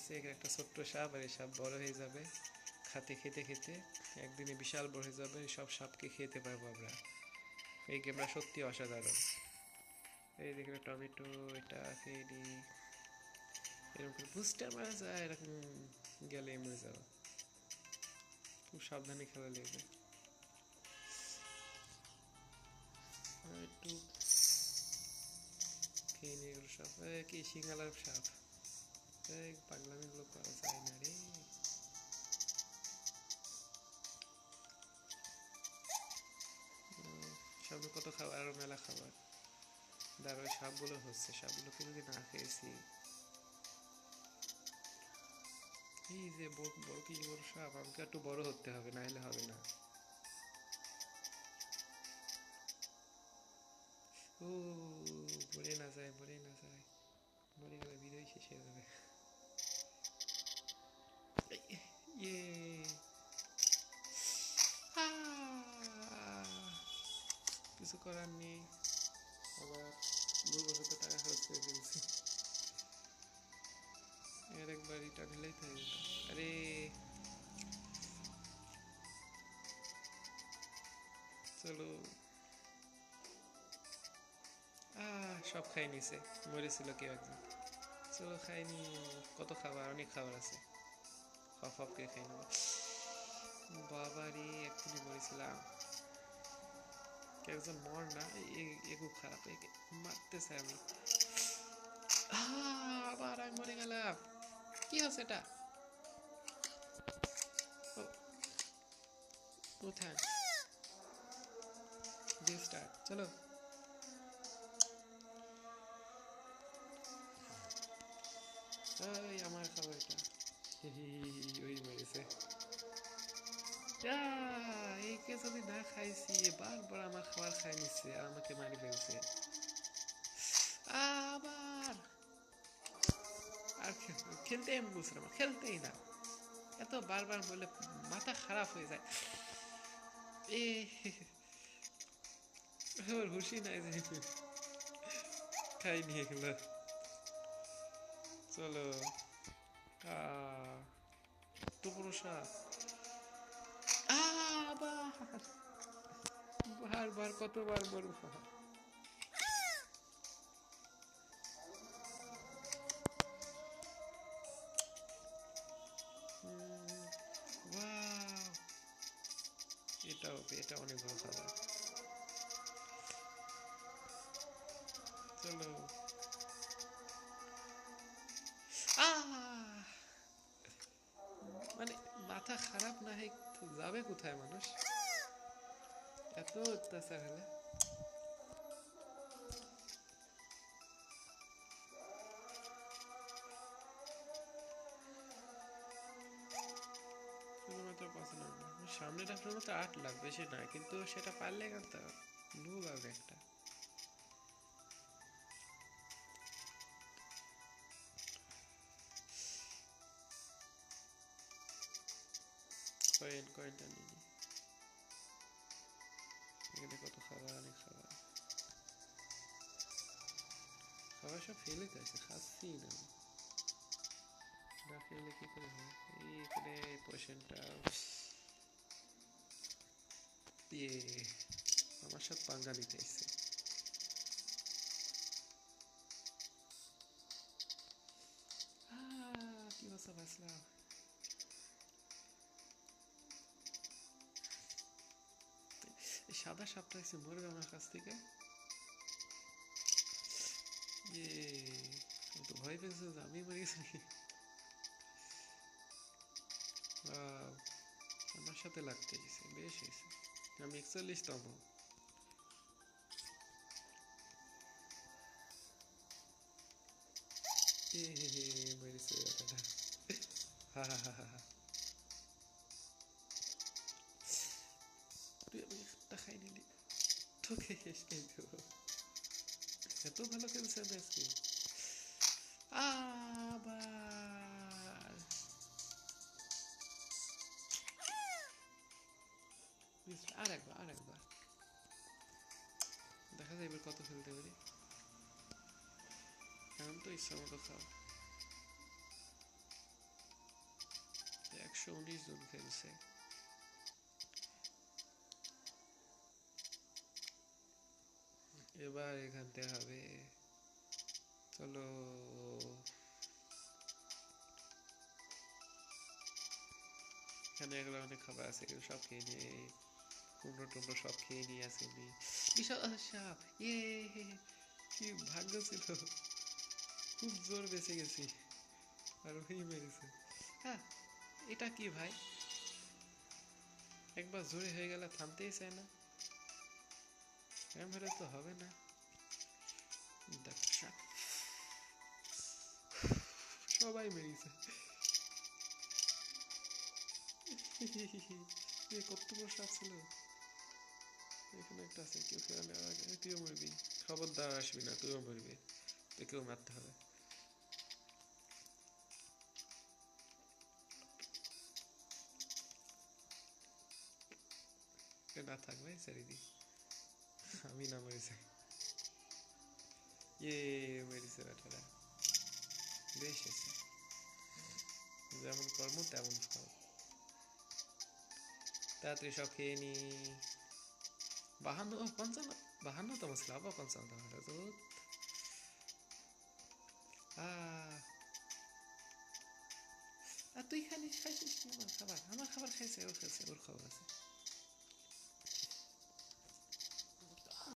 নিচে একটা ছোট্ট সাপ, আর এই সাপ বড় হয়ে যাবে খেতে খেতে একদিনে বিশাল বড় হয়ে যাবে, সব সাপকে খেতে পারবো আমরা। এই গেমটা সত্যি অসাধারণ। এই দেখলে টমেটো, এটা খেয়ে নিই। এরকম করে বুস্টার মারা যায়, এরকম গেলে মরে যাবো। খুব সাবধানে খেলা লাগবে। একটু খেয়ে নিয়ে এগুলো সব। কি সিঙ্গালার সাপ, পাগলামিগুলো করা যায় না রে। সামনে কত খাবার, আরো মেলা খাবার। দাঁড়া, ওই সাপগুলো হচ্ছে, সাপগুলোকে যদি না খেয়েছি। এই যে বড় কি বড় সাপ, আমাকে একটু বড় হতে হবে, না হলে হবে না। ও মরে না যায়, মরে না যায়, মরে গেলে ভিডিও শেষ হয়ে যাবে। ইয়ে কিছু করার নেই, আবার ভুলবশত টাকা খরচ করে ফেলছি। এর একবার রিটার্ন হলেই থাকে। আরে চলো, সব খাই নিছে, মরেছিল কেউ একজন। চলো খাইনি, কত খাবার, অনেক খাবার আছে, হপ করে খাই নেবো। বাবা রে, এক্ষুনি মরেছিলাম। একজন মর না, এ খুব খারাপ, একে মারতেছে আমি। আবার আমি মরে গেলাম, কি হচ্ছে এটা? নো থ্যাঙ্কস, রিস্টার্ট, চলো। এই আমার খাবার এটা, ওই মেরেছে। একে যদি না খাইছি, বারবার আমার খাবার খাই নিচ্ছে আর আমাকে মারি ফেলছে। আবার আর খেলতে আমি বলছিলাম, খেলতেই না, এত বারবার বললে মাথা খারাপ হয়ে যায়। এ ওর হুশি নাই যে খাই নিয়ে গেল। চলো, তো বড় সাপ, আবার বারবার কতবার বলবো। এটা অনেক বড় খাবার। চলো, মানে মাথা খারাপ না হয় যাবে কোথায় মানুষ, এত অত্যাচার হলে। শুধুমাত্র 95, সামনেটা শুধুমাত্র 8 লাখ, বেশি নয়, কিন্তু সেটা পারলে কিন্তু নুব হবে একটা। কয়েনটা নিয়ে নি, এখানে কত খাবার, অনেক খাবার, খাবার সব ফেলে যাচ্ছে, খাচ্ছি না, না ফেলে কি করে হয়। এইখানে পোষণটা দিয়ে আমার সাথে পাঙ্গা নিতে এসছে। কি বাসা বাসলাম। এই সাদা সাপটা এসে মরবে আমার কাছ থেকে। তো ভয় পেয়েছে যে আমি মরে গেছি নাকি। আমার সাথে লাগতে গেছে, বেশ হয়েছে, আমি 41তম। মেরেছে ব্যাটাটা, হা হা হা হা। তুই আমি একটা খাই নিলি, তোকে শেষ খাই দেবো। এত ভালো খেলছে আজকে। আবার আরেকবার দেখা যায় এবার কত খেলতে পারি। এখন তো ইচ্ছা মতো খাও। 119 জন খেলছে। এবার এখান থেকে হবে, চলো এখানে এগুলো অনেক খাবার আছে, এগুলো সব খেয়ে নিয়ে, কুমড়ো টুমড়ো সব খেয়ে নিয়ে আসেনি। বিশাল সাপ, ইয়ে, কি ভাগ্য ছিল, খুব জোর বেঁচে গেছি। আর ওই মেরেছে। হ্যাঁ, এটা কি ভাই, একবার জোরে হয়ে গেলে থামতেই চায় না, এরম হলে তো হবে না। দেখ সাপ, সবাই মেরেছে। কত বড় সাপ ছিল। এখানে একটা আছে, কেউ খেয়ে নেওয়ার আগে তুইও মরবি, খবরদার আসবি না, তুইও মরবি, তোকেও মারতে হবে। না থাক ভাই, ছেড়ে দি, আমি না মরে যাই। ইয়ে, মেরেছে বেটারা, বেশ এসে, যেমন কর্ম তেমন ফল। তাড়াতাড়ি সব খেয়ে নি। 55, 52তম ছিল, আবার 55তম হলো তো। আর তুই খালি খাইছিস আমার খাবার, আমার খাবার খাইছে, ও খাইছে, ওর খবর আছে।